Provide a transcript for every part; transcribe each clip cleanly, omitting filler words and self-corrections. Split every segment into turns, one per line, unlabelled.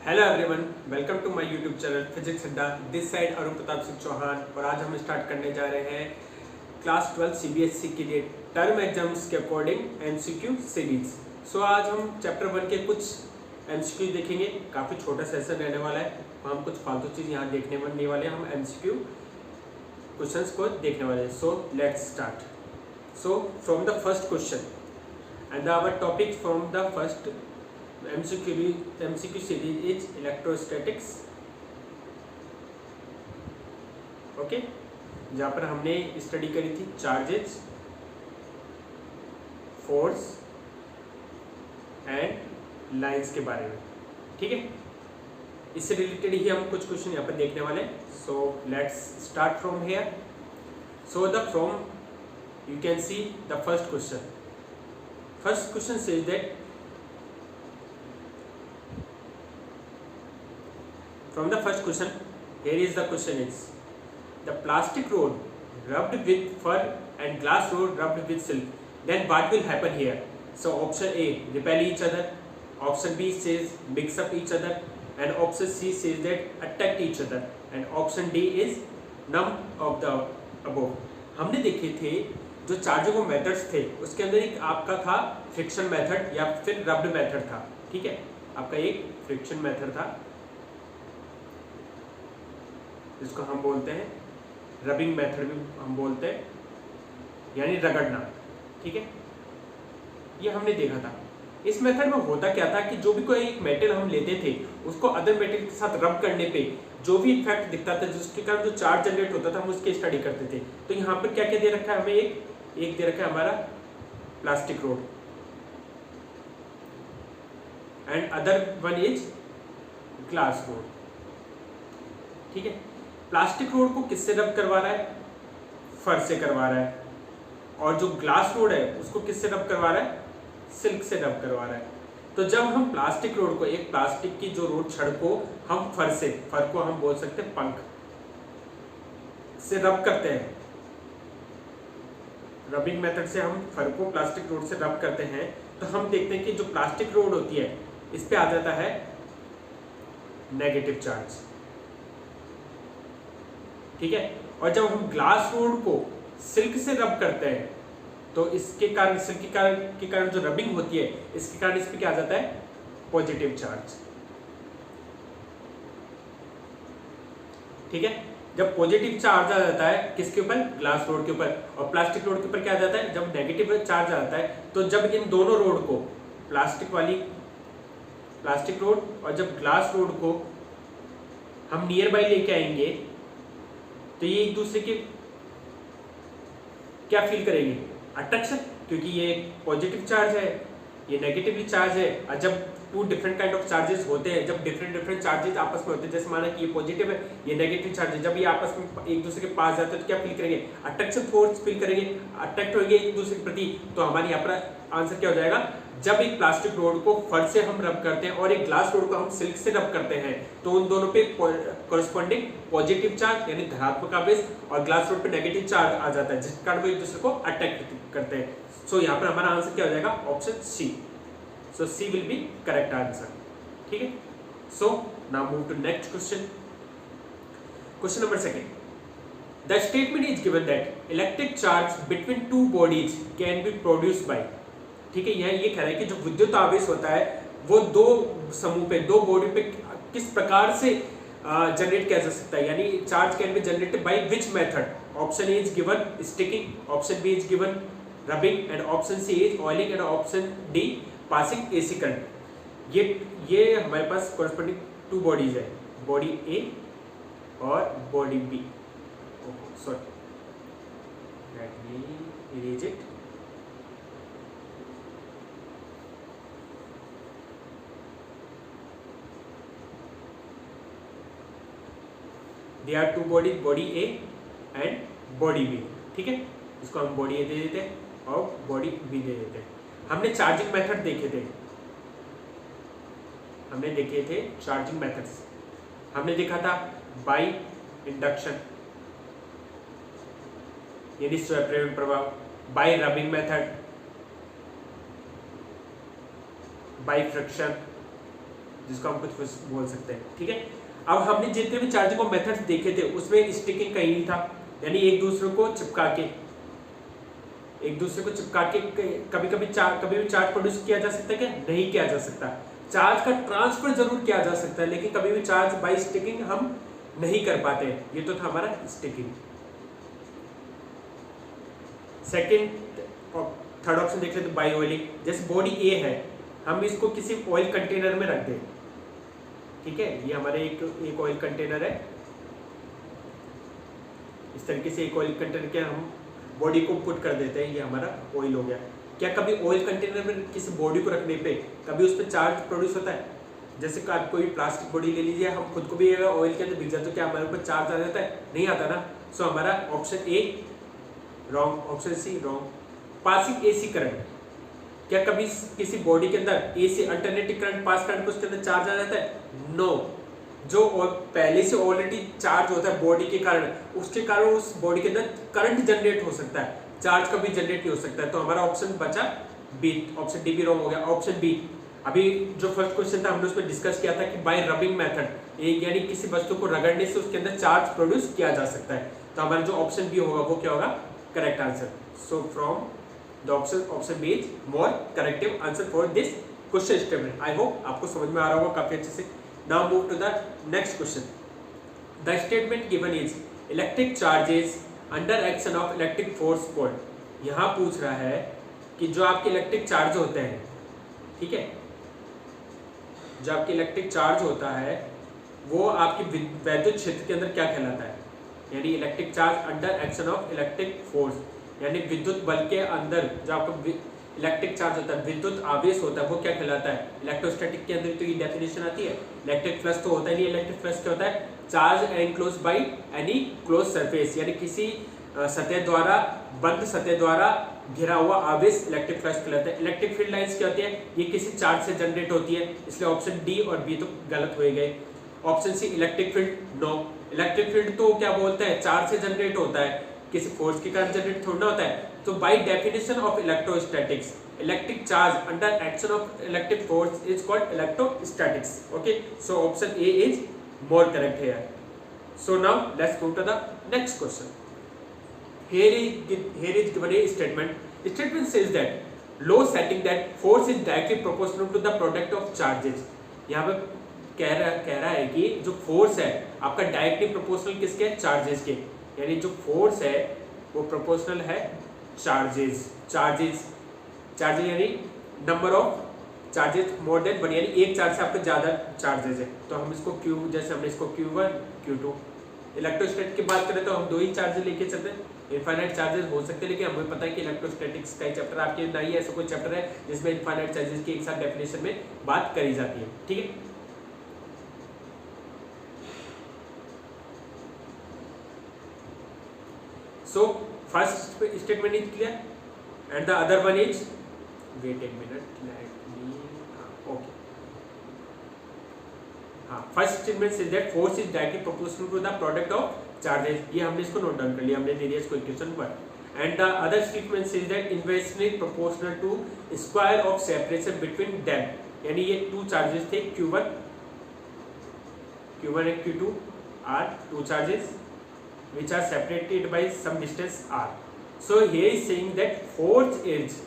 Hello everyone, welcome to my YouTube channel physics Adda. This side Arun Pratap Singh Chauhan और आज हम start करने जा रहे हैं क्लास 12 सीबीएसई के लिए टर्म एग्जाम्स के अकॉर्डिंग एमसीक्यू सीरीज। सो आज हम चैप्टर 1 के कुछ एमसीक्यू देखेंगे। काफ़ी छोटा सेशन रहने वाला है, हम कुछ फालतू चीज़ यहाँ देखने नहीं वाले, हम एमसीक्यू क्वेश्चंस को देखने वाले हैं। So let's start. So from the first question and our topic from the first MCQ series is electrostatics. Okay, जहाँ पर हमने स्टडी करी थी चार्जेस, फोर्स एंड लाइंस के बारे में। ठीक है, इससे रिलेटेड ही हम कुछ क्वेश्चन यहाँ पर देखने वाले हैं। So let's start from here. So the from you can see the first question. First question says that from the first question, here is the question is the plastic rod rubbed with fur and glass rod rubbed with silk, then what will happen here? So option A, repel each other, option B says mix up each other, and option C says that attack each other, and option D is none of the above. हमने देखे थे जो charging methods थे उसके अंदर एक आपका था फ्रिक्शन मेथड या फिर रब्ड मेथड था। ठीक है, आपका एक फ्रिक्शन मेथड था जिसको हम बोलते हैं रबिंग मेथड भी हम बोलते हैं, यानी रगड़ना। ठीक है, ये हमने देखा था। इस मेथड में होता क्या था कि जो भी कोई एक मेटल हम लेते थे उसको अदर मेटल के साथ रब करने पे जो भी इफेक्ट दिखता था, जिसके कारण जो चार्ज जनरेट होता था, हम उसकी स्टडी करते थे। तो यहाँ पर क्या क्या दे रखा है हमें, एक दे रखा है हमारा plastic road and other one is glass rod. ठीक है, प्लास्टिक रोड को किससे रब करवा रहा है? फर से करवा रहा है। और जो ग्लास रोड है उसको किससे रब करवा रहा है? सिल्क से रब करवा रहा है। तो जब हम प्लास्टिक रोड को, एक प्लास्टिक की जो रोड छड़ को हम फर को हम बोल सकते हैं पंख से रब करते हैं, रबिंग मेथड से हम फर को प्लास्टिक रोड से रब करते हैं, तो हम देखते हैं कि जो प्लास्टिक रोड होती है इस पे आ जाता है नेगेटिव चार्ज। ठीक है, और जब हम ग्लास रोड को सिल्क से रब करते हैं तो इसके कारण, सिल्क के कारण जो रबिंग होती है इसके कारण इस पे क्या आ जाता है? Positive charge. ठीक है, जब पॉजिटिव चार्ज आ जाता है किसके ऊपर? ग्लास रोड के ऊपर। और प्लास्टिक रोड के ऊपर क्या आ जाता है? जब नेगेटिव चार्ज आ जाता है, तो जब इन दोनों रोड को, प्लास्टिक रोड और जब ग्लास रोड को हम नियर बाई लेके आएंगे तो ये एक दूसरे के क्या फील करेंगे? अट्रैक्शन, क्योंकि ये पॉजिटिव चार्ज है, ये नेगेटिवली चार्ज है। और जब two different kind of charges होते हैं, जब डिफरेंट चार्जेस आपस में होते हैं, जैसे माना कि ये पॉजिटिव है, ये नेगेटिव चार्ज है, जब ये आपस में एक दूसरे के पास जाते हैं तो क्या फील करेंगे? अट्रैक्शन फोर्स फील करेंगे, अट्रैक्ट होंगे एक दूसरे के प्रति। तो हमारे यहाँ पर आंसर क्या हो जाएगा? जब एक प्लास्टिक रोड को फर से हम रब करते हैं और एक ग्लास रोड को हम सिल्क से रब करते हैं, तो उन दोनों पे कॉरेस्पॉन्डिंग पॉजिटिव चार्ज यानी धनात्मक आवेश और ग्लास रोड पे नेगेटिव चार्ज आ जाता है, जिसके कारण वो एक दूसरे को अट्रैक्ट करते हैं। सो यहाँ पर हमारा आंसर क्या हो जाएगा? Option C. So C will be correct answer. ठीक है, so now move to next question. Question number second, the statement is given that electric charge between two bodies can be produced by. ठीक है, यहाँ ये कह रहा है कि जो विद्युत आवेश होता है वो दो समूह पे, दो बॉडी पे किस प्रकार से जनरेट किया जा सकता है, यानी charge can be generated by which method? Option A is given sticking, option B is given rubbing, and option C is oiling, and option D passing AC current. ये हमारे पास कॉरेस्पॉन्डिंग टू बॉडीज है, body A और body B. Sorry, let me erase it. They are two body A and body B. ठीक है, इसको हम body ए दे देते हैं और बॉडी बी दे देते हैं। हमने चार्जिंग मेथड देखे थे, चार्जिंग मेथड्स। हमने देखा था बाई इंडक्शन यानी स्वप्रेरण प्रभाव, by rubbing method, by friction जिसको हम कुछ बोल सकते हैं। ठीक है, अब हमने जितने भी चार्जिंग को मेथड्स देखे थे उसमें स्टिकिंग कहीं नहीं था, यानी एक दूसरे को चिपका के कभी भी चार्ज प्रोड्यूस किया जा सकता है क्या? नहीं किया जा सकता। चार्ज का ट्रांसफर जरूर किया जा सकता है, लेकिन कभी भी चार्ज बाय स्टिकिंग हम नहीं कर पाते। ये तो था हमारा स्टिकिंग। सेकंड थर्ड ऑप्शन देख लेते बाय ऑयलिंग। जैसे बॉडी ए है, हम इसको किसी ऑयल कंटेनर में रख दें, ठीक है, ये हमारे एक ऑयल कंटेनर है, इस तरीके से एक ऑयल कंटेनर के हम बॉडी को पुट कर देते हैं, ये हमारा ऑयल हो गया। क्या कभी ऑयल कंटेनर में किसी बॉडी को रखने पे कभी उस पर चार्ज प्रोड्यूस होता है? जैसे कोई प्लास्टिक बॉडी ले लीजिए, हम खुद को भी ऑयल के अंदर भिग जाए तो क्या हमारे ऊपर चार्ज आ जाता है? नहीं आता ना। सो हमारा option A wrong, option C wrong. Passing AC current, क्या कभी किसी बॉडी के अंदर एसी अल्टरनेटिव करंट पास करने पर उसके अंदर चार्ज आ जाता है? नो। जो पहले से ऑलरेडी चार्ज होता है बॉडी के कारण, उसके कारण उस बॉडी के अंदर करंट जनरेट हो सकता है, चार्ज कभी जनरेट नहीं हो सकता है। तो हमारा ऑप्शन बचा बी, ऑप्शन डी भी रॉन्ग हो गया। ऑप्शन बी, अभी जो फर्स्ट क्वेश्चन था हमने उसमें डिस्कस किया था कि बाय रबिंग मेथड, यानी किसी वस्तु को रगड़ने से उसके अंदर चार्ज प्रोड्यूस किया जा सकता है। तो हमारा जो ऑप्शन बी होगा वो क्या होगा? Correct answer. So from the option B is more corrective answer for this question statement. I hope आपको समझ में आ रहा होगा काफी अच्छे से। Now move to the next question. The statement given is electric charges under action of electric force called. यहाँ पूछ रहा है कि जो आपके इलेक्ट्रिक चार्ज होते हैं, ठीक है, जो आपके इलेक्ट्रिक चार्ज होता है वो आपकी वैद्युत क्षेत्र के अंदर क्या कहलाता है? यानी electric charge under action of electric force, यानी विद्युत बल के अंदर जो आपका इलेक्ट्रिक चार्ज होता है, विद्युत आवेश होता है, वो क्या कहलाता है? इलेक्ट्रोस्टैटिक के अंदर तो ये डेफिनेशन आती है। इलेक्ट्रिक फ्लक्स तो होता ही नहीं, इलेक्ट्रिक फ्लक्स क्या होता है? Charge enclose by any close surface, यानी किसी सतह द्वारा, बंद सतह द्वारा घिरा हुआ आवेश इलेक्ट्रिक फ्लक्स कहलाता है। इलेक्ट्रिक फील्ड लाइंस क्या होती है? ये किसी चार्ज से जनरेट होती है, इसलिए ऑप्शन डी और बी तो गलत हो गए। Option C electric field, no. Electric field तो क्या बोलते हैं? चार्ज से जनरेट होता है, किसी फोर्स के कारण जनरेट थोड़ा होता है। तो by definition of electrostatics, electric charge under action of electric force is called electrostatics. Okay, so option A is more correct here. So now let's go to the next question. Here is given a statement. Statement says that law setting that force is directly proportional to the product of charges. यहाँ पे कह रहा है कि जो force है आपका directly proportional किसके? चार्जेस के। यानी जो फोर्स है वो प्रोपोर्शनल है चार्जेस यानी number of charges more than one, यानी एक चार्ज से आपके ज्यादा चार्जेस है। तो हम इसको Q, जैसे हमने इसको Q1 Q2। इलेक्ट्रोस्टैटिक की बात करें तो हम दो ही चार्जेस लेके चलते हैं, इनफाइनाइट चार्जेस हो सकते हैं, लेकिन हमें पता है कि इलेक्ट्रोस्टैटिक्स का ही चैप्टर आपके नहीं है, ऐसा कोई चैप्टर है जिसमें इनफाइनाइट चार्जेस की एक साथ डेफिनेशन में बात करी जाती है। ठीक है, so first statement is clear and the other one is, wait a minute, okay, हाँ, first statement says that force is directly proportional to the product of charges. ये हमने इसको नोट डाउन कर लिया, हमने दे दिया इसको इक्वेशन पर। And the other statement says that inversely proportional to square of separation between them, यानी ये टू चार्जेस थे Q1 and Q2 are two charges which are separated by some distance r. So here is saying that force is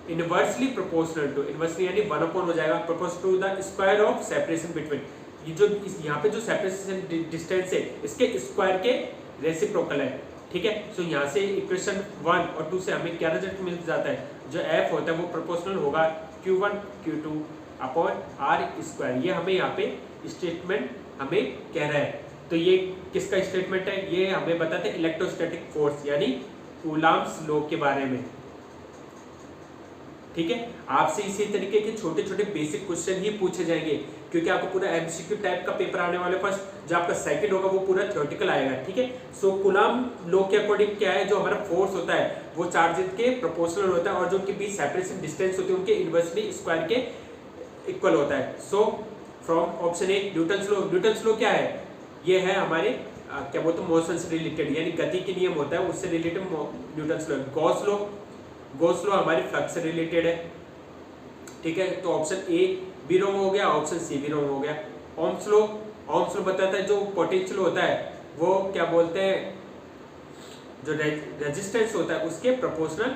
inversely proportional to, inversely यानी 1/, हो जाएगा, proportional to the square of separation between, ये जो यहाँ पे जो separation distance है इसके स्क्वायर के रेसिप्रोकल है। ठीक है, सो यहाँ से इक्वेशन 1 और 2 से हमें क्या रिजल्ट मिल जाता है? जो f होता है वो प्रोपोर्शनल होगा Q1 Q2 upon r square. ये हमें यहाँ पे स्टेटमेंट हमें कह रहा है। तो ये किसका स्टेटमेंट है? ये हमें बताते हैं इलेक्ट्रोस्टैटिक फोर्स यानी कूलम्ब्स लॉ के बारे में। ठीक है, आपसे इसी तरीके के छोटे छोटे बेसिक क्वेश्चन ही पूछे जाएंगे, क्योंकि आपको पूरा एमसीक्यू टाइप का पेपर आने वाले फर्स्ट, जो आपका सेकंड होगा वो पूरा थ्योरेटिकल आएगा। ठीक है, सो कूलम्ब लॉ के अकॉर्डिंग क्या है, जो हमारा फोर्स होता है वो चार्जेस के प्रोपोर्शनल होता है और जो उनके बीच सेपरेशन डिस्टेंस होती है उनके इनवर्सली स्क्वायर के इक्वल होता है। So from option A Newton's law क्या है? ये है हमारे क्या बोलते हैं मोशन से रिलेटेड, यानी गति के नियम होता है उससे related Newton's law. Gauss law हमारे फ्लक्स से रिलेटेड है। ठीक है, तो ऑप्शन ए बी रॉन्ग हो गया, ऑप्शन सी भी रॉन्ग हो गया। ओम्स लॉ बताता है जो पोटेंशियल होता है वो क्या बोलते हैं, जो रेजिस्टेंस होता है उसके प्रोपोर्शनल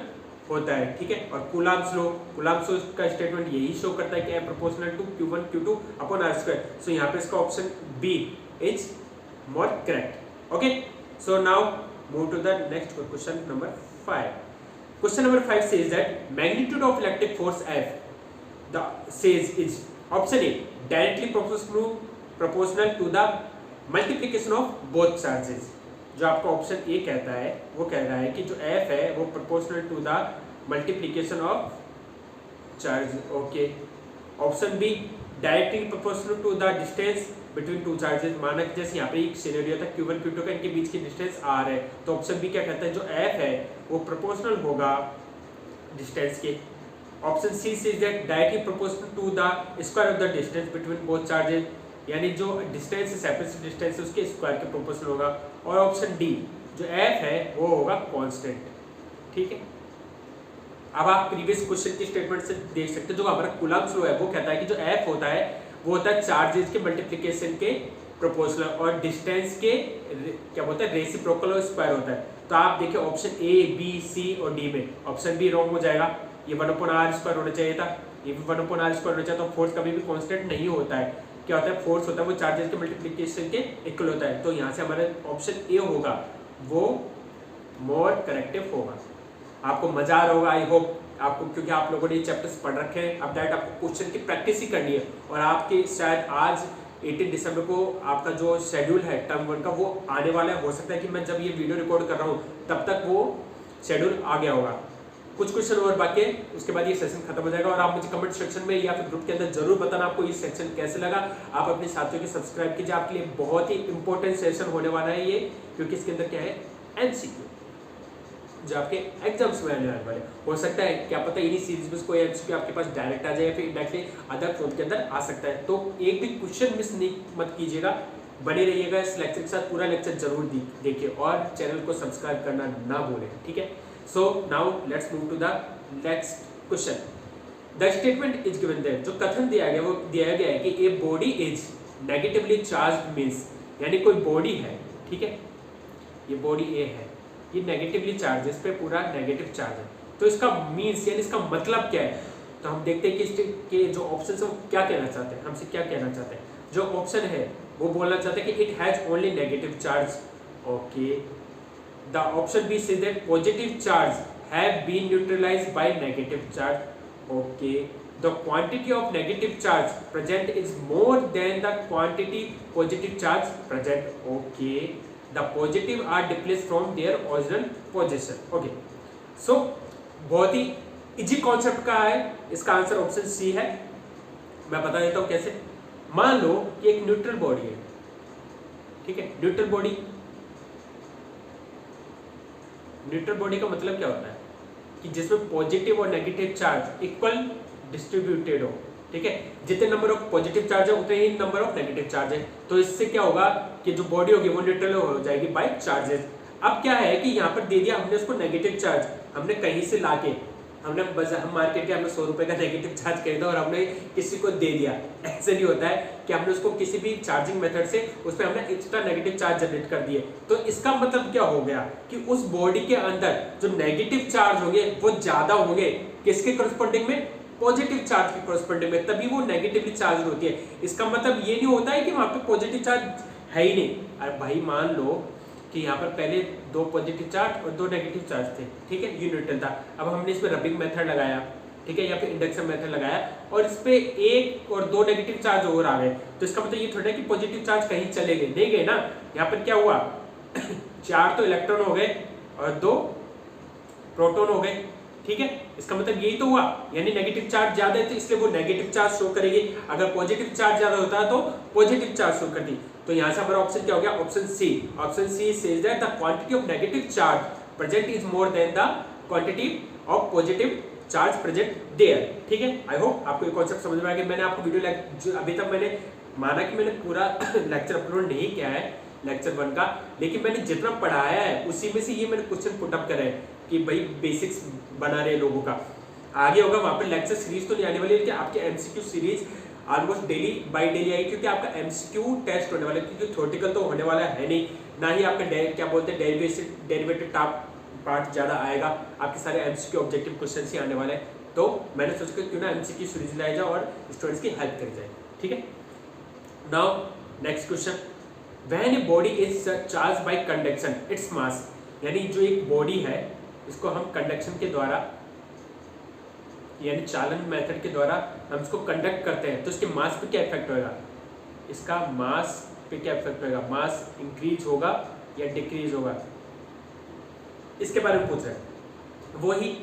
होता है, ठीक है। और कूलम्ब्स लॉ का स्टेटमेंट यही शो करता है कि proportional to Q1 Q2 upon R square. So यहाँ पे इसका option B is more correct. Okay, so now move to the next question number 5. Question number 5 says that magnitude of electric force F is option A directly proportional to the multiplication of both charges. जो आपका option A कहता है वो कह रहा है कि जो F है वो proportional to the multiplication of charge. Okay, option B directly proportional to the distance between two charges. माना कि जैसे यहाँ पे एक सिनेरियो था Q1 Q2 का, इनके बीच की डिस्टेंस R है, तो ऑप्शन बी क्या कहता है जो F है वो प्रोपोर्शनल होगा डिस्टेंस के। Option C is that directly proportional to the square of the distance between both charges, यानी जो डिस्टेंस है सेपरेट डिस्टेंस है उसके स्क्वायर के प्रोपोर्शनल होगा। और ऑप्शन डी जो F है वो होगा कांस्टेंट, ठीक है। अब आप प्रीवियस क्वेश्चन की स्टेटमेंट से देख सकते हैं जो हमारा कूलम्ब्स लॉ है वो कहता है कि जो F होता है वो होता है चार्जेस के मल्टीप्लिकेशन के प्रोपोर्शनल और डिस्टेंस के क्या बोलते हैं रेसिप्रोकल और स्क्वायर होता है। तो आप देखिए ऑप्शन ए बी सी और डी में ऑप्शन बी रॉन्ग हो जाएगा, ये 1/r² होना चाहिए था, ये भी 1/r² होना चाहिए। तो फोर्स कभी भी कांस्टेंट नहीं होता है, क्या होता है फोर्स होता है वो चार्जेस के मल्टीप्लिकेशन के इक्वल होता है। तो यहाँ से हमारा ऑप्शन ए होगा वो मोर करेक्टिव होगा। आपको मजा आ रहा होगा आई होप आपको, क्योंकि आप लोगों ने ये चैप्टर्स पढ़ रखे हैं। अब डायरेक्ट आपको क्वेश्चन की प्रैक्टिस ही करनी है और आपके शायद आज 18 दिसंबर को आपका जो शेड्यूल है टर्म 1 का वो आने वाला है। हो सकता है कि मैं जब ये वीडियो रिकॉर्ड कर रहा हूँ तब तक वो शेड्यूल आ गया होगा। कुछ क्वेश्चन और बाकी है, उसके बाद ये सेशन खत्म हो जाएगा। और आप मुझे कमेंट सेक्शन में या फिर ग्रुप के अंदर जरूर बताना आपको ये सेक्शन कैसे लगा। आप अपने साथियों के सब्सक्राइब कीजिए, आपके लिए बहुत ही इंपॉर्टेंट सेशन होने वाला है ये, क्योंकि इसके अंदर क्या है MCQ जो आपके एग्जाम्स में आने वाले। हो सकता है क्या पता इन्हीं सीरीज में कोई MCQ आपके पास डायरेक्ट आ जाए या फिर डायरेक्टली अदर फॉर्म के अंदर आ सकता है। तो एक भी क्वेश्चन मिस नहीं मत कीजिएगा, बने रहिएगा इस लेक्चर के साथ, पूरा लेक्चर जरूर देखिए और चैनल को सब्सक्राइब करना ना भूलें, ठीक है। So now let's move to the next question. The statement is given there, जो कथन दिया गया वो दिया गया है कि a body is negatively charged means, यानी कोई बॉडी है, ठीक है, ये बॉडी ए है, ये नेगेटिवली चार्ज, इस पे पूरा नेगेटिव चार्ज है। तो इसका मींस यानी इसका मतलब क्या है, तो हम देखते हैं कि जो ऑप्शन है वो क्या कहना चाहते हैं, हमसे क्या कहना चाहते हैं। जो ऑप्शन है वो बोलना चाहते हैं कि it has only negative charge. Okay, the option B says that positive charge have been neutralized by negative charge. Okay, the quantity of negative charge present is more than the quantity positive charge present. Okay, the positive are displaced from their original position. Okay, so बहुत ही easy concept का है, इसका answer option C है। मैं बता देता हूँ कैसे। मान लो कि एक न्यूट्रल बॉडी है, ठीक है, न्यूट्रल बॉडी का मतलब क्या होता है कि जिसमें पॉजिटिव और नेगेटिव चार्ज इक्वल डिस्ट्रीब्यूटेड हो, ठीक है, जितने नंबर ऑफ पॉजिटिव चार्ज है उतने ही नंबर ऑफ नेगेटिव चार्ज है। तो इससे क्या होगा कि जो बॉडी होगी वो न्यूट्रल हो जाएगी बाय चार्जेस। अब क्या है कि यहाँ पर दे दिया हमने उसको नेगेटिव चार्ज, हमने कहीं से लाके हम मार्केट के हमने 100 रुपए का नेगेटिव चार्ज खरीदा और हमने किसी को दे दिया। ऐसे नहीं होता है कि हमने उसको किसी भी चार्जिंग मेथड से उस पर हमने एक्स्ट्रा नेगेटिव चार्ज जनरेट कर दिए। तो इसका मतलब क्या हो गया कि उस बॉडी के अंदर जो नेगेटिव चार्ज होंगे वो ज्यादा होंगे किसके करस्पॉन्डिंग में, पॉजिटिव चार्ज के करस्पॉन्डिंग में, तभी वो नेगेटिवली चार्ज होती है। इसका मतलब ये नहीं होता है कि वहां पे पॉजिटिव चार्ज है ही नहीं। अरे भाई मान लो कि यहाँ पर पहले 2 पॉजिटिव चार्ज और 2 नेगेटिव चार्ज थे, ठीक है, ये न्यूट्रल था। अब हमने इसमें रबिंग मेथड लगाया, ठीक है, या फिर इंडक्शन मेथड लगाया और इस पे 1 और 2 नेगेटिव चार्ज और आ गए। तो इसका मतलब ये थोड़ा है कि पॉजिटिव चार्ज कहीं चले गए, नहीं गए ना। यहाँ पर क्या हुआ 4 तो इलेक्ट्रॉन हो गए और 2 प्रोटॉन हो गए, ठीक है। इसका मतलब यही तो हुआ, यानी नेगेटिव चार्ज ज्यादा है तो इसलिए वो नेगेटिव चार्ज शो करेगी। अगर पॉजिटिव चार्ज ज्यादा होता है तो पॉजिटिव चार्ज शो करती। तो यहाँ से हमारा ऑप्शन क्या हो गया, option C. Option C says that the quantity of negative charge present is more than the quantity of positive charge present there, ठीक है। आई होप आपको ये कॉन्सेप्ट समझ में आ गया। मैंने आपको वीडियो अभी तक मैंने माना कि मैंने पूरा लेक्चर अपलोड नहीं किया है लेक्चर 1 का, लेकिन मैंने जितना पढ़ाया है उसी में से ये मैंने क्वेश्चन पुटअप करे हैं कि भाई बेसिक्स बना रहे लोगों का। आगे होगा वहाँ पे लेक्चर सीरीज तो नहीं आने वाली, लेकिन आपके MCQ series almost daily by daily आएगी, क्योंकि आपका एमसीक्यू टेस्ट होने वाला है, क्योंकि थ्योरेटिकल तो होने वाला है नहीं, ना ही आपका क्या बोलते हैं डेरिवेटिव पार्ट ज़्यादा आएगा, आपके सारे एमसीक्यू ऑब्जेक्टिव क्वेश्चन ही आने वाले हैं। तो मैंने सोचा क्यों ना एमसीक्यू सीरीज लाया जाए और स्टूडेंट्स की हेल्प करी जाए। ठीक है, now next question, when A body is charge by conduction its mass, यानी जो एक बॉडी है इसको हम कंडक्शन के द्वारा यानी चालन मेथड के द्वारा हम इसको कंडक्ट करते हैं, तो इसके मास पे क्या इफेक्ट होगा, इसका मास पे क्या इफेक्ट होगा, मास इंक्रीज होगा या डिक्रीज होगा, इसके बारे में पूछ रहे हैं। वही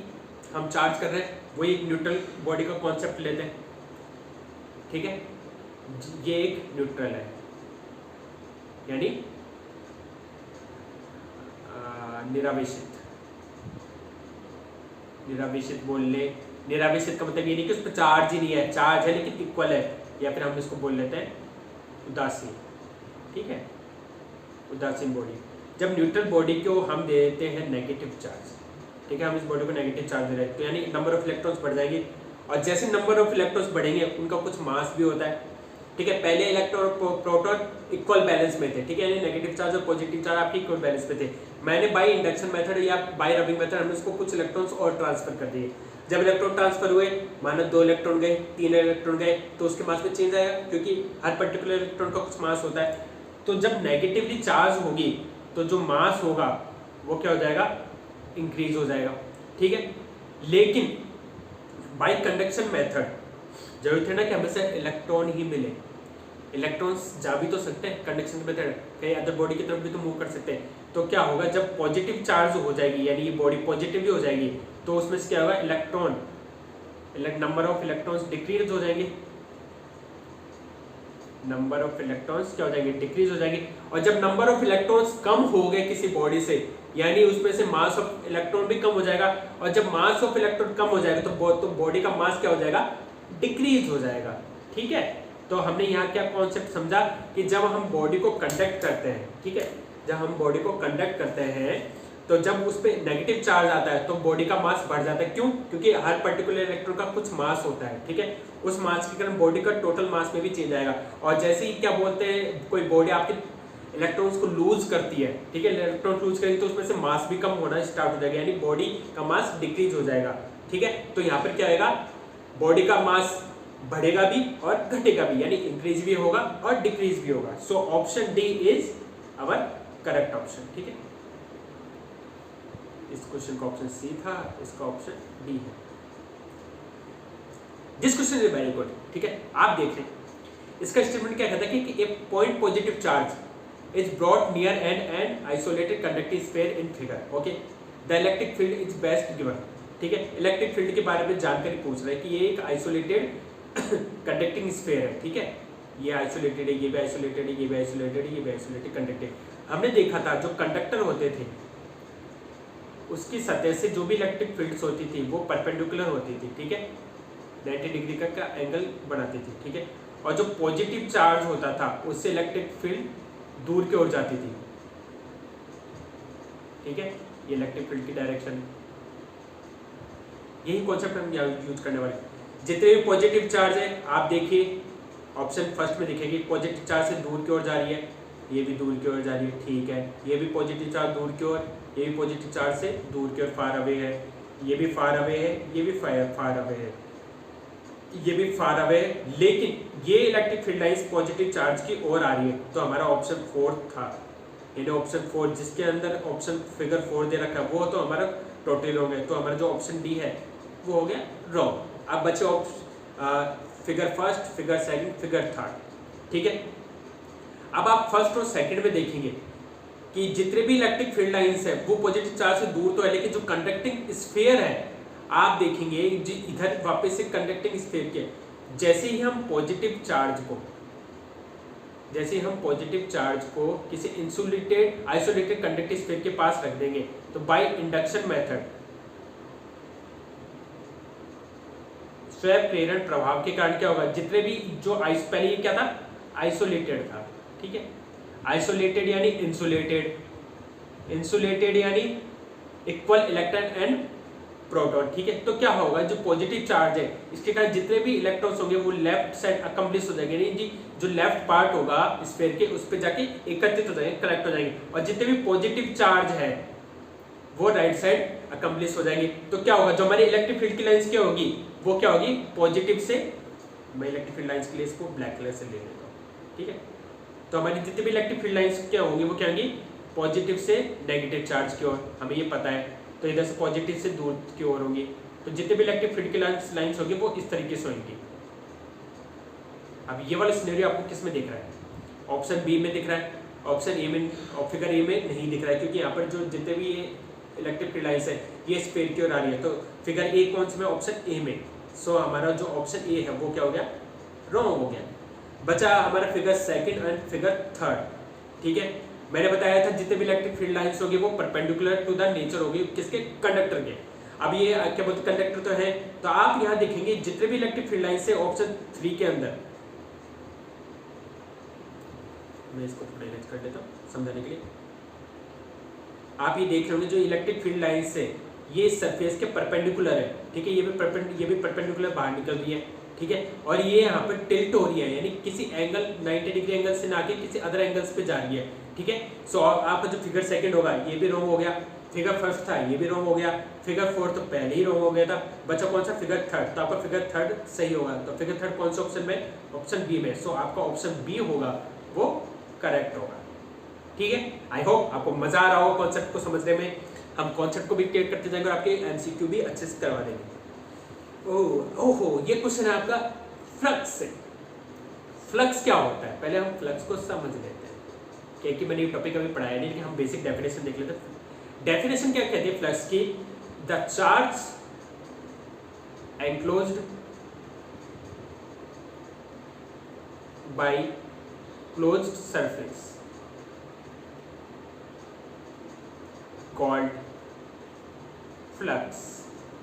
हम चार्ज कर रहे हैं, वही एक न्यूट्रल बॉडी का कॉन्सेप्ट लेते हैं। ठीक है, ये एक न्यूट्रल है, यानी निरावेशित बोल ले। निरावेशित का मतलब ये नहीं कि उस पर चार्ज ही नहीं है, चार्ज है लेकिन इक्वल है, या फिर हम इसको बोल लेते हैं उदासीन। ठीक है, उदासीन बॉडी। जब न्यूट्रल बॉडी को हम देते हैं नेगेटिव चार्ज, ठीक है, हम इस बॉडी को नेगेटिव चार्ज दे रहे हैं, तो यानी नंबर ऑफ इलेक्ट्रॉन्स बढ़ जाएंगे, और जैसे नंबर ऑफ इलेक्ट्रॉन्स बढ़ेंगे उनका कुछ मास भी होता है। ठीक है, पहले इलेक्ट्रॉन और प्रोटॉन इक्वल बैलेंस में थे, ठीक है, यानी नेगेटिव चार्ज और पॉजिटिव चार्ज आपके इक्वल बैलेंस में थे। मैंने बाय इंडक्शन मेथड या बाय रबिंग मेथड हमने इसको कुछ इलेक्ट्रॉन्स और ट्रांसफर कर दिए। जब इलेक्ट्रॉन ट्रांसफर हुए, मानो 2 इलेक्ट्रॉन गए, 3 इलेक्ट्रॉन गए, तो उसके मास में चेंज आएगा, क्योंकि हर पर्टिकुलर इलेक्ट्रॉन का कुछ मास होता है। तो जब नेगेटिवली चार्ज होगी तो जो मास होगा वो क्या हो जाएगा, इंक्रीज हो जाएगा। ठीक है, लेकिन बाय कंडक्शन मेथड जरूरत है ना कि हमेशा इलेक्ट्रॉन ही मिले, इलेक्ट्रॉन्स जा भी तो सकते हैं कंडक्शन मेथड, कहीं अदर बॉडी की तरफ भी तो मूव कर सकते हैं। तो क्या होगा, जब पॉजिटिव चार्ज हो जाएगी यानी ये बॉडी पॉजिटिवली हो जाएगी, तो उसमें से क्या होगा, नंबर ऑफ इलेक्ट्रॉन्स डिक्रीज हो जाएंगे, नंबर ऑफ इलेक्ट्रॉन्स क्या हो जाएंगे, डिक्रीज हो जाएंगे। और जब नंबर ऑफ इलेक्ट्रॉन्स कम हो गए किसी बॉडी से, यानी उसमें से मास ऑफ इलेक्ट्रॉन भी कम हो जाएगा, और जब मास ऑफ इलेक्ट्रॉन कम हो जाएगा तो बॉडी का मास क्या हो जाएगा, डिक्रीज हो जाएगा। ठीक है, तो हमने यहाँ क्या कॉन्सेप्ट समझा कि जब हम बॉडी को कंडक्ट करते हैं, ठीक है, जब हम बॉडी को कंडक्ट करते हैं तो जब उस पर नेगेटिव चार्ज आता है तो बॉडी का मास बढ़ जाता है। क्यों, क्योंकि हर पर्टिकुलर इलेक्ट्रॉन का कुछ मास होता है। ठीक है, उस मास के कारण बॉडी का टोटल मास में भी चेंज आएगा। और जैसे ही क्या बोलते हैं, कोई बॉडी आपके इलेक्ट्रॉन्स को लूज करती है, ठीक है, इलेक्ट्रॉन लूज करेगी तो उसमें से मास भी कम होना स्टार्ट हो जाएगा, यानी बॉडी का मास डिक्रीज हो जाएगा। ठीक है, तो यहाँ पर क्या आएगा, बॉडी का मास बढ़ेगा भी और घटेगा भी, यानी इंक्रीज भी होगा और डिक्रीज भी होगा। So option D is our correct option. ठीक है, इस क्वेश्चन का ऑप्शन सी था, इसका ऑप्शन डी है। This question is very good. ठीक है, आप देख लें, इसका स्टेटमेंट क्या कहता है कि a point positive charge is brought near and isolated conducting sphere in figure. Okay, the electric field is best given. ठीक है, इलेक्ट्रिक फील्ड के बारे में जानकारी पूछ रहा है कि ये एक आइसोलेटेड कंडक्टिंग स्फीयर है। ठीक है, ये आइसोलेटेड है, ये भी आइसोलेटेड है, ये भी आइसोलेटेड है, ये भी आइसोलेटेड कंडक्टिंग। हमने देखा था जो कंडक्टर होते थे उसकी सतह से जो भी इलेक्ट्रिक फील्ड्स होती थी वो परपेंडिकुलर होती थी। ठीक है, 90 डिग्री का एंगल बनाती थी। ठीक है, और जो पॉजिटिव चार्ज होता था उससे इलेक्ट्रिक फील्ड दूर की ओर जाती थी। ठीक है, ये इलेक्ट्रिक फील्ड की डायरेक्शन, यही कॉन्सेप्ट हम यूज करने वाले हैं। जितने भी पॉजिटिव चार्ज है आप देखिए, ऑप्शन फर्स्ट में दिखेगी पॉजिटिव चार्ज से दूर की ओर जा रही है, ये भी दूर की ओर जा रही है। ठीक है, ये भी पॉजिटिव चार्ज दूर की ओर, ये भी पॉजिटिव चार्ज से दूर की ओर फार अवे है, ये भी फार अवे है, ये भी फार अवे है, ये भी फार अवे है, लेकिन ये electric field lines positive charge की ओर आ रही है। तो हमारा ऑप्शन 4 था, यानी ऑप्शन 4 जिसके अंदर ऑप्शन फिगर 4 दे रखा है वो तो हमारा टोटल हो गया। तो हमारा जो ऑप्शन डी है वो हो गया रॉन्ग। अब बचे figure first, figure second, figure third. ठीक है, अब आप फर्स्ट और सेकंड में देखेंगे कि जितने भी इलेक्ट्रिक फील्ड लाइंस है वो पॉजिटिव चार्ज से दूर तो है, लेकिन जो कंडक्टिंग स्फीयर है आप देखेंगे इधर वापस से कंडक्टिंग स्फीयर के जैसे ही हम पॉजिटिव चार्ज को किसी इंसुलेटेड आइसोलेटेड कंडक्टिंग स्फीयर के पास रख देंगे तो बाय इंडक्शन मेथड स्वयं प्रेरण प्रभाव के कारण क्या होगा, जितने भी जो पहले ये क्या था, आइसोलेटेड था। ठीक है, आइसोलेटेड यानी इंसुलेटेड, इंसुलेटेड यानी इक्वल इलेक्ट्रॉन एंड प्रोटॉन, ठीक है। तो क्या होगा, जो पॉजिटिव चार्ज है इसके कारण जितने भी इलेक्ट्रॉन्स होंगे वो लेफ्ट साइड अकम्प्लिश हो जाएंगे, यानी जो लेफ्ट पार्ट होगा स्फीयर के उस पे जाके एकत्रित हो जाएंगे, कलेक्ट हो जाएंगे, और जितने भी पॉजिटिव चार्ज है वो राइट साइड अकम्प्लिश हो जाएंगे। तो क्या होगा, जो हमारी इलेक्ट्रिक फील्ड की लाइंस क्या होगी, वो क्या होगी, पॉजिटिव से, मैं इलेक्ट्रिक फील्ड लाइंस के लिए इसको ब्लैक कलर से ले लेता हूँ, ठीक है। तो हमारी जितनी भी इलेक्ट्रिक फील्ड लाइंस क्या होंगी वो क्या होंगी, पॉजिटिव से नेगेटिव चार्ज की ओर, हमें ये पता है। तो इधर से पॉजिटिव से दूर की ओर होंगी, तो जितने भी इलेक्ट्रिक फील्ड की लाइंस होगी वो इस तरीके से होंगी। अब ये वाला सिनेरियो आपको किस में दिख रहा है, ऑप्शन बी में दिख रहा है, ऑप्शन ए में और फिगर ए में नहीं दिख रहा है, क्योंकि यहाँ पर जो जितने भी ये इलेक्ट्रिक फील्ड लाइंस है ये स्फीयर की ओर आ रही है। तो फिगर ए कौन सी में, ऑप्शन ए में। सो हमारा जो ऑप्शन ए है वो क्या हो गया, रॉन्ग हो गया। बचा हमारा figure second and figure third, ठीक है। मैंने बताया था जितने भी इलेक्ट्रिक फील्ड लाइंस होगी वो परपेंडिकुलर टू द नेचर होगी, किसके, कंडक्टर के। अब ये क्या बोलते, कंडक्टर तो है, तो आप यहाँ देखेंगे जितने भी इलेक्ट्रिक फील्ड लाइंस है ऑप्शन 3 के अंदर, मैं इसको थोड़ा इरेज कर देता हूँ समझाने के लिए। आप ये देख रहे होंगे जो इलेक्ट्रिक फील्ड लाइंस है ये सरफेस के परपेंडिकुलर है, ठीक है। ये भी परपेंडिकुलर बाहर निकल रही है, ठीक है। और ये यहाँ पर टिल्ट हो रही है, यानी किसी एंगल 90 डिग्री एंगल से ना के किसी अदर एंगल्स पे जा रही है, ठीक है। सो आपका जो फिगर सेकंड होगा ये भी रॉन्ग हो गया, फिगर फर्स्ट था ये भी रॉन्ग हो गया, फिगर फोर्थ तो पहले ही रॉन्ग हो गया था। बचा कौन सा, फिगर थर्ड। तो आपका फिगर थर्ड सही होगा। तो फिगर थर्ड कौन सा ऑप्शन में, ऑप्शन बी में। सो आपका ऑप्शन बी होगा वो करेक्ट होगा, ठीक है। आई होप आपको मजा आ रहा हो कॉन्सेप्ट को समझने में। हम कॉन्सेप्ट को भी क्लियर करते जाएंगे और आपके एमसीक्यू भी अच्छे से करवा देंगे। ओहो, ये क्वेश्चन है आपका फ्लक्स से। फ्लक्स क्या होता है, पहले हम फ्लक्स को समझ लेते हैं, क्योंकि मैंने ये टॉपिक अभी पढ़ाया नहीं, लेकिन हम बेसिक डेफिनेशन देख लेते हैं। डेफिनेशन क्या कहती है फ्लक्स की, the charge enclosed bye closed surface called flux.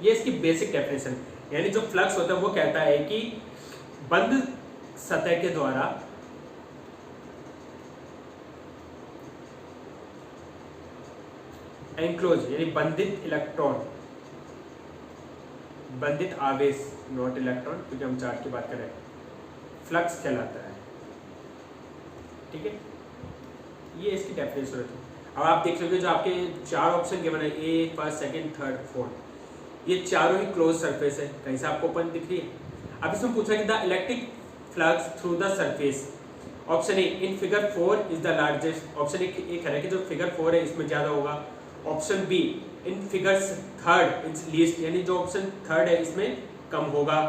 ये इसकी बेसिक डेफिनेशन, यानी जो फ्लक्स होता है वो कहता है कि बंद सतह के द्वारा एनक्लोज यानी बंधित इलेक्ट्रॉन, बंधित आवेश, नॉट इलेक्ट्रॉन क्योंकि हम चार्ज की बात कर रहे हैं, फ्लक्स कहलाता है, ठीक है। ये इसकी डेफिनेशन होती है। अब आप देख सकते हो जो आपके 4 ऑप्शन गिवन है, ए, फर्स्ट, सेकंड, थर्ड, फोर्थ, ये चारों ही क्लोज सरफेस है। कहीं से आपको ओपन दिख रही है। अब इसमें पूछा कि the electric flux through the surface, option A in figure 4 is the largest. Option A कह रहा है कि जो फिगर 4 है इसमें ज्यादा होगा। Option be in figure third is least, यानी जो ऑप्शन थर्ड है इसमें कम होगा,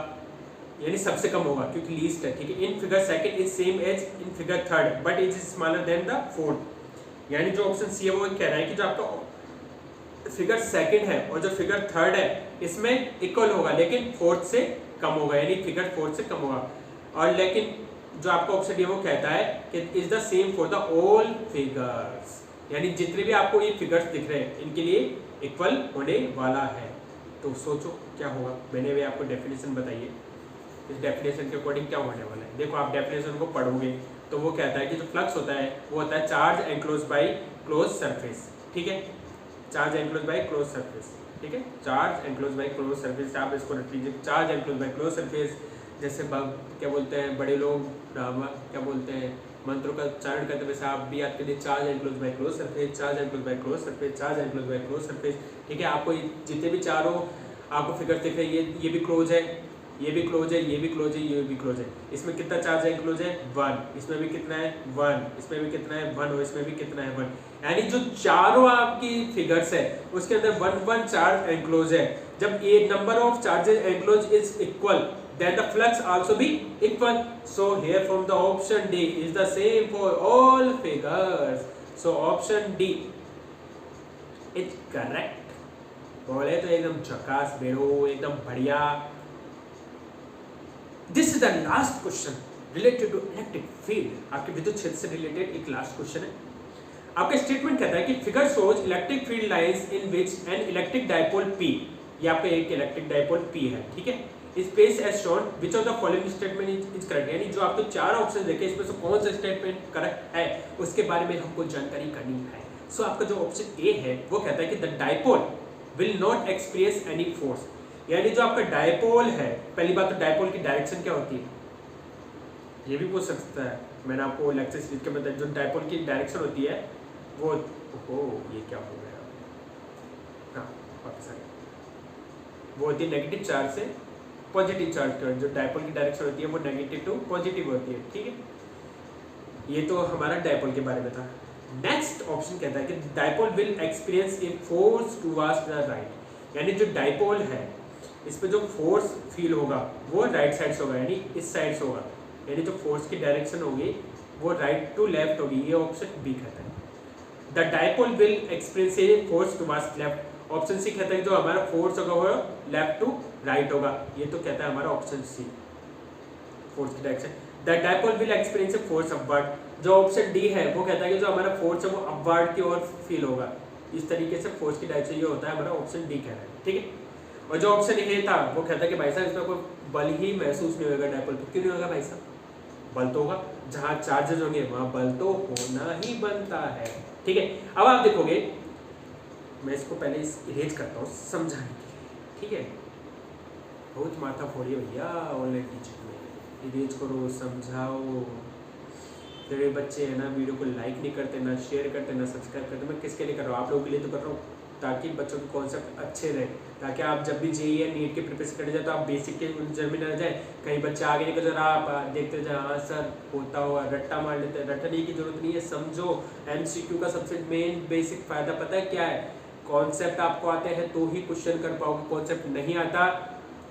यानी सबसे कम होगा क्योंकि लीस्ट है, ठीक है। In figure second is same as in figure third but is smaller than the fourth, यानी जो ऑप्शन सी है वो कह रहा है कि जो आपका फिगर सेकंड है और जो फिगर थर्ड है इसमें इक्वल होगा लेकिन फोर्थ से कम होगा, यानी फिगर फोर्थ से कम होगा। और लेकिन जो आपका ऑप्शन डी वो कहता है कि is the same for the all figures, यानी जितने भी आपको ये फिगर्स दिख रहे हैं इनके लिए इक्वल होने वाला है। तो सोचो क्या होगा, मैंने भी आपको डेफिनेशन बताई है, इस डेफिनेशन के अकॉर्डिंग क्या होने वाला है। देखो आप डेफिनेशन को पढ़ोगे तो वो कहता है कि जो फ्लक्स होता है वो होता है charge enclose by close surface, ठीक है। Charge enclose by close surface, ठीक है। Charge enclose by close surface, आप इसको रख लीजिए, charge enclose by close surface. जैसे क्या बोलते हैं बड़े लोग क्या बोलते हैं मंत्रों का उच्चारण करते वैसे आप भी याद करिए, charge enclose by close surface, charge enclose by close surface, charge enclose by close surface, ठीक है। आपको जितने भी चारों आपको फिगर दिख रहे हैं ये भी क्लोज है, ये भी क्लोज है, ये भी क्लोज है, ये भी क्लोज है। इसमें कितना चार्ज एनक्लोज है 1, इसमें भी कितना है 1, इसमें भी कितना है 1 और इसमें भी कितना है 1, यानी जो चारों आपकी फिगर्स है उसके अंदर 1 चार्ज एनक्लोज है। जब a number of charges enclose is equal then the flux also be equal, so here from the option D is the same for all figures, so option D is correct। बोले तो एकदम झकास बेरो, एकदम बढ़िया। This is the last question related to electric field, आपके विद्युत क्षेत्र से रिलेटेड एक लास्ट क्वेश्चन है। आपका स्टेटमेंट कहता है कि figure shows electric field lines in which an electric dipole P, ये आपका एक इलेक्ट्रिक डायपोल P है, ठीक है। Space as shown which of the following statement is correct, यानी जो आपको 4 ऑप्शन देखे इसमें से कौन सा स्टेटमेंट करेक्ट है उसके बारे में हमको जानकारी करनी है। सो आपका जो ऑप्शन ए है वो कहता है कि the dipole will not experience any force, यानी जो आपका डायपोल है, पहली बात तो डायपोल की डायरेक्शन क्या होती है, ये भी पूछ सकता है, मैंने आपको लेक्चर सीरीज के बताया, जो डायपोल की डायरेक्शन होती है वो ये क्या हो गया, हाँ वापस आ गया, वो होती है नेगेटिव चार्ज से पॉजिटिव चार्ज की, जो डायपोल की डायरेक्शन होती है वो नेगेटिव टू पॉजिटिव होती है, ठीक है। ये तो हमारा डायपोल के बारे में था। नेक्स्ट ऑप्शन कहता है कि dipole will experience a force towards the right, यानी जो डायपोल है इस पे जो फोर्स फील होगा वो राइट साइड से होगा, यानी इस साइड से होगा, यानी जो फोर्स की डायरेक्शन होगी वो राइट टू लेफ्ट होगी, ये ऑप्शन बी कहता है। The dipole will experience a force towards left, option C कहता है जो हमारा फोर्स होगा वो लेफ्ट टू राइट होगा, ये तो कहता है हमारा ऑप्शन सी, फोर्स की direction. The dipole will experience a force upward, जो ऑप्शन डी है वो कहता है कि जो हमारा फोर्स है वो अपवर्ड की ओर फील होगा, इस तरीके से फोर्स की डायरेक्शन ये होता है, हमारा ऑप्शन डी कह रहा है, ठीक है। और जो ऑप्शन ए था वो कहता है कि भाई साहब इसमें कोई बल ही महसूस नहीं होगा डायपोल पे, क्यों नहीं होगा भाई साहब, बल तो होगा, जहाँ चार्जेस होंगे वहाँ बल तो होना ही बनता है, ठीक है। अब आप देखोगे, मैं इसको पहले इरेज करता हूँ समझाने के लिए, ठीक है, बहुत माथा फोड़ी भैया ऑनलाइन टीचिंग में, इरेज करो समझाओ, फिर बच्चे है ना वीडियो को लाइक नहीं करते, ना शेयर करते, ना सब्सक्राइब करते, मैं किसके लिए कर रहा हूँ, आप लोगों के लिए तो कर रहा हूँ, ताकि बच्चों के कॉन्सेप्ट अच्छे रहे, ताकि आप जब भी जेईई या नीट के प्रिपरेशन करने जाए तो आप बेसिक के जर्मी न जाए, कहीं बच्चे आगे निकल जरा आप देखते जाए, हाँ सर होता हुआ रट्टा मार लेते हैं, रटने की जरूरत नहीं है, समझो। एमसीक्यू का सबसे मेन बेसिक फायदा पता है क्या है, कॉन्सेप्ट आपको आते हैं तो ही क्वेश्चन कर पाओगे, कॉन्सेप्ट नहीं आता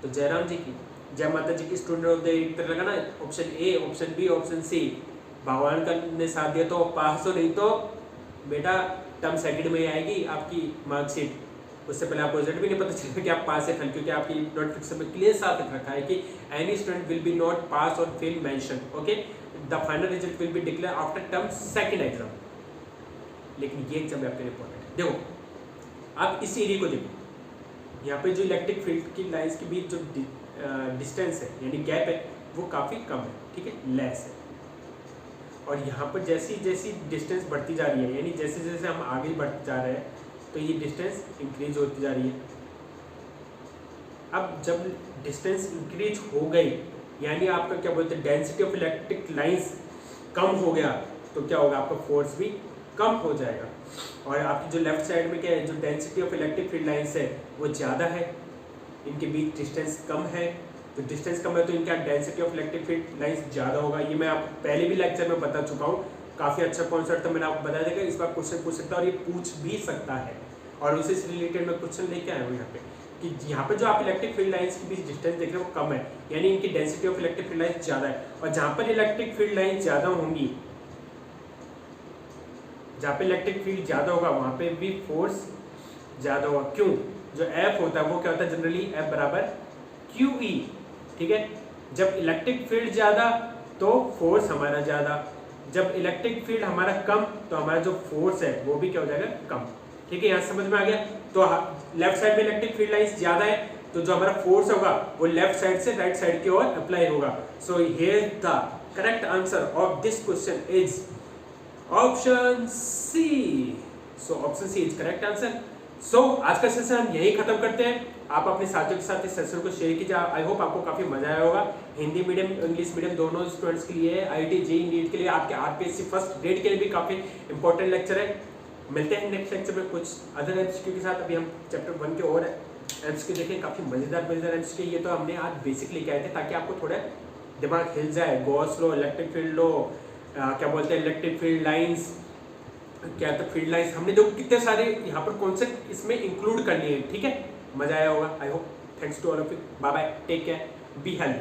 तो जयराम जी की जय माता जी की स्टूडेंट ऑफ द ईयर लगा ना, option A, option B, option C, भगवान का ने साथ दिया तो पास हो, नहीं तो बेटा टर्म सेकंड में ही आएगी आपकी मार्कशीट, उससे पहले आपको रिजल्ट भी नहीं पता चलेगा कि आप पास है फेल, क्योंकि आपकी नोटिफिकेशन में क्लियर साफ लिख रखा है कि any student will be not pass और fail mention, okay, the final result will be declare after term second exam. लेकिन ये एग्जाम आपके लिए इंपॉर्टेंट है। देखो आप इस एरिया को देखो, यहाँ पे जो इलेक्ट्रिक फील्ड की लाइंस के बीच जो डिस्टेंस है यानी गैप है वो काफ़ी कम है, ठीक है, लेस है, और यहाँ पर जैसी जैसी डिस्टेंस बढ़ती जा रही है, यानी जैसे जैसे हम आगे बढ़ते जा रहे हैं तो ये डिस्टेंस इंक्रीज होती जा रही है। अब जब डिस्टेंस इंक्रीज हो गई, यानी आपका क्या बोलते हैं डेंसिटी ऑफ इलेक्ट्रिक लाइंस कम हो गया, तो क्या होगा, आपका फोर्स भी कम हो जाएगा, और आपकी जो लेफ्ट साइड में क्या है, जो density of electric field lines है वो ज़्यादा है, इनके बीच डिस्टेंस कम है, तो डिस्टेंस कम है तो इनका density of electric field lines ज़्यादा होगा। ये मैं आपको पहले भी लेक्चर में बता चुका हूँ, काफ़ी अच्छा कॉन्सेप्ट था, मैंने आपको बताया देगा, इस बार क्वेश्चन पूछ सकता है और ये पूछ भी सकता है, और उसी से रिलेटेड मैं क्वेश्चन लेके आया हूँ यहाँ पे कि यहाँ पे जो आप इलेक्ट्रिक फील्ड लाइंस के बीच डिस्टेंस देख रहे हो वो कम है, यानी इनकी density of electric field lines ज़्यादा है, और जहाँ पर इलेक्ट्रिक फील्ड लाइंस ज़्यादा होंगी, जहाँ पे इलेक्ट्रिक फील्ड ज़्यादा होगा वहाँ पे भी फोर्स ज़्यादा होगा। क्यों, जो एफ होता है वो क्या होता है जनरली एफ बराबर क्यू ई, ठीक है, जब इलेक्ट्रिक फील्ड ज़्यादा तो फोर्स हमारा ज़्यादा, जब इलेक्ट्रिक फील्ड हमारा कम तो हमारा जो फोर्स है वो भी क्या हो जाएगा, कम, ठीक है, यहाँ समझ में आ गया। तो लेफ्ट साइड में इलेक्ट्रिक फील्ड लाइंस ज़्यादा है तो जो हमारा फोर्स होगा वो लेफ्ट साइड से राइट साइड की ओर अप्लाई होगा। So here the correct answer of this question is option C. So option C is correct answer. So आज का सेशन हम यही खत्म करते हैं। आप अपने साथियों के साथ इस सेशन को शेयर कीजिए। आई होप आपको काफी मजा आया होगा। हिंदी मीडियम इंग्लिश मीडियम दोनों स्टूडेंट्स के लिए, आईआईटी जेईई नीट के लिए, आपके आरपीएससी फर्स्ट ग्रेड के लिए भी काफी इंपॉर्टेंट लेक्चर है। मिलते हैं नेक्स्ट लेक्चर में कुछ अदर एमसीक्यू के साथ। अभी हम चैप्टर 1 के और एमसीक्यू देखें, काफी मजेदार एमसीक्यू। ये तो हमने आज बेसिक लेके आए थे ताकि आपको थोड़ा दिमाग हिल जाए। Gauss law, electric field law, क्या बोलते हैं इलेक्ट्रिक फील्ड लाइंस, क्या तो फील्ड लाइंस, हमने जो कितने सारे यहाँ पर कॉन्सेप्ट इसमें इंक्लूड करनी है। ठीक है, मजा आया होगा। I hope. Thanks to all of you. Bye bye, take care, be healthy.